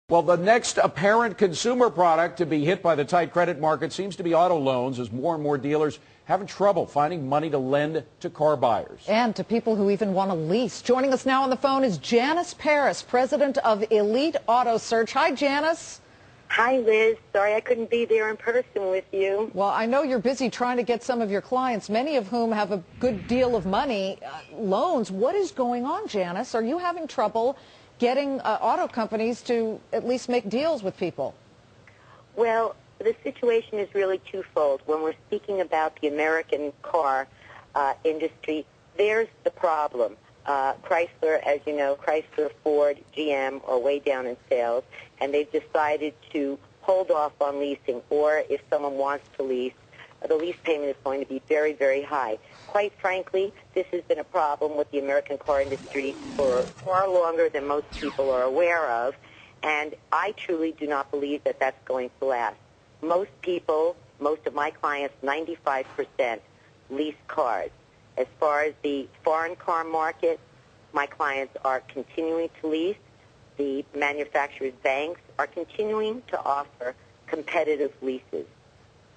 Well, the next apparent consumer product to be hit by the tight credit market seems to be auto loans, as more and more dealers having trouble finding money to lend to car buyers. And to people who even want to lease. Joining us now on the phone is Janice Paris, president of Elite Auto Search. Hi, Janice. Hi, Liz. Sorry I couldn't be there in person with you. Well, I know you're busy trying to get some of your clients, many of whom have a good deal of money, loans. What is going on, Janice? Are you having trouble getting auto companies to at least make deals with people? Well, the situation is really twofold. When we're speaking about the American car industry, there's the problem. Chrysler, as you know, Chrysler, Ford, GM are way down in sales, and they've decided to hold off on leasing, or if someone wants to lease, the lease payment is going to be very, very high. Quite frankly, this has been a problem with the American car industry for far longer than most people are aware of, and I truly do not believe that that's going to last. Most people, most of my clients, 95% lease cars. As far as the foreign car market, my clients are continuing to lease. The manufacturers' banks are continuing to offer competitive leases.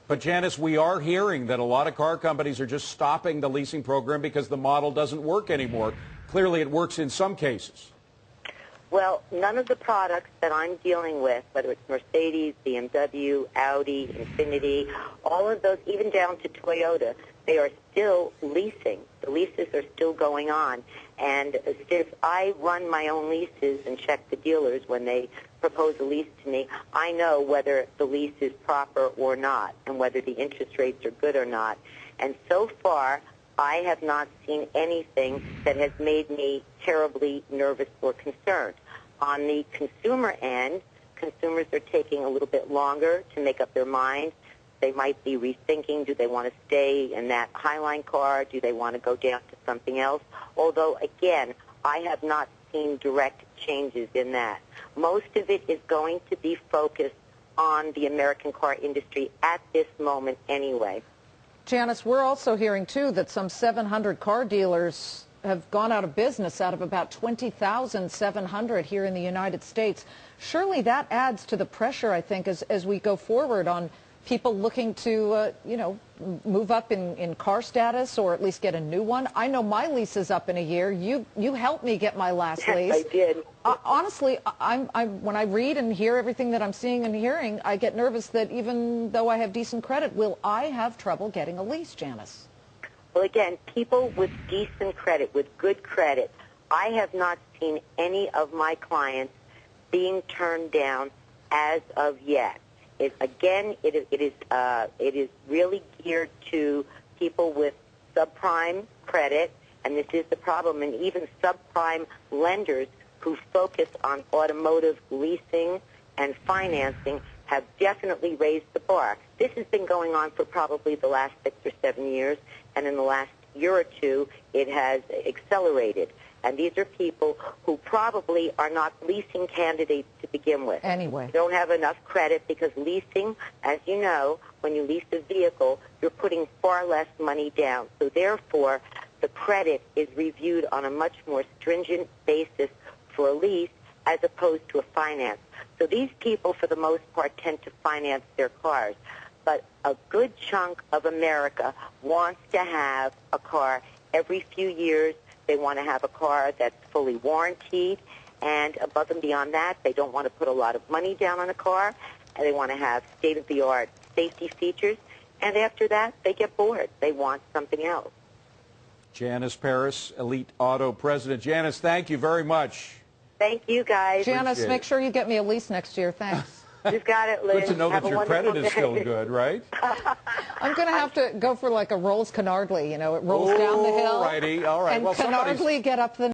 But Janice, we are hearing that a lot of car companies are just stopping the leasing program because the model doesn't work anymore. Clearly it works in some cases. Well, none of the products that I'm dealing with, whether it's Mercedes, BMW, Audi, Infiniti, all of those, even down to Toyota, they are still leasing. The leases are still going on. And if I run my own leases and check the dealers when they propose a lease to me, I know whether the lease is proper or not and whether the interest rates are good or not. And so far, I have not seen anything that has made me terribly nervous or concerned. On the consumer end, consumers are taking a little bit longer to make up their mind. They might be rethinking, do they want to stay in that Highline car? Do they want to go down to something else? Although, again, I have not seen direct changes in that. Most of it is going to be focused on the American car industry at this moment anyway. Janice, we're also hearing, too, that some 700 car dealers have gone out of business out of about 20,700 here in the United States. Surely that adds to the pressure, I think, as we go forward on people looking to, move up in car status or at least get a new one. I know my lease is up in a year. You helped me get my last lease. Yes, I did. Honestly, when I read and hear everything that I'm seeing and hearing, I get nervous that even though I have decent credit, will I have trouble getting a lease, Janice? Well, again, people with decent credit, with good credit, I have not seen any of my clients being turned down as of yet. It is really geared to people with subprime credit, and this is the problem, and even subprime lenders who focus on automotive leasing and financing have definitely raised the bar. This has been going on for probably the last 6 or 7 years, and in the last year or two, it has accelerated. And these are people who probably are not leasing candidates to begin with. Anyway. They don't have enough credit because leasing, as you know, when you lease a vehicle, you're putting far less money down. So therefore, the credit is reviewed on a much more stringent basis for a lease as opposed to a finance. So these people, for the most part, tend to finance their cars. But a good chunk of America wants to have a car every few years. They want to have a car that's fully warranted, and above and beyond that, they don't want to put a lot of money down on a car, and they want to have state-of-the-art safety features, and after that, they get bored. They want something else. Janice Paris, Elite Auto President. Janice, thank you very much. Thank you, guys. Janice, make sure you get me a lease next year. Thanks. You've got it, Liz. Good to know Have that a your credit wonderful is still day. good, right? I'm going to have to go for like a Rolls Canardly, it rolls down the hill. All righty, all right. And Well, Canardly get up the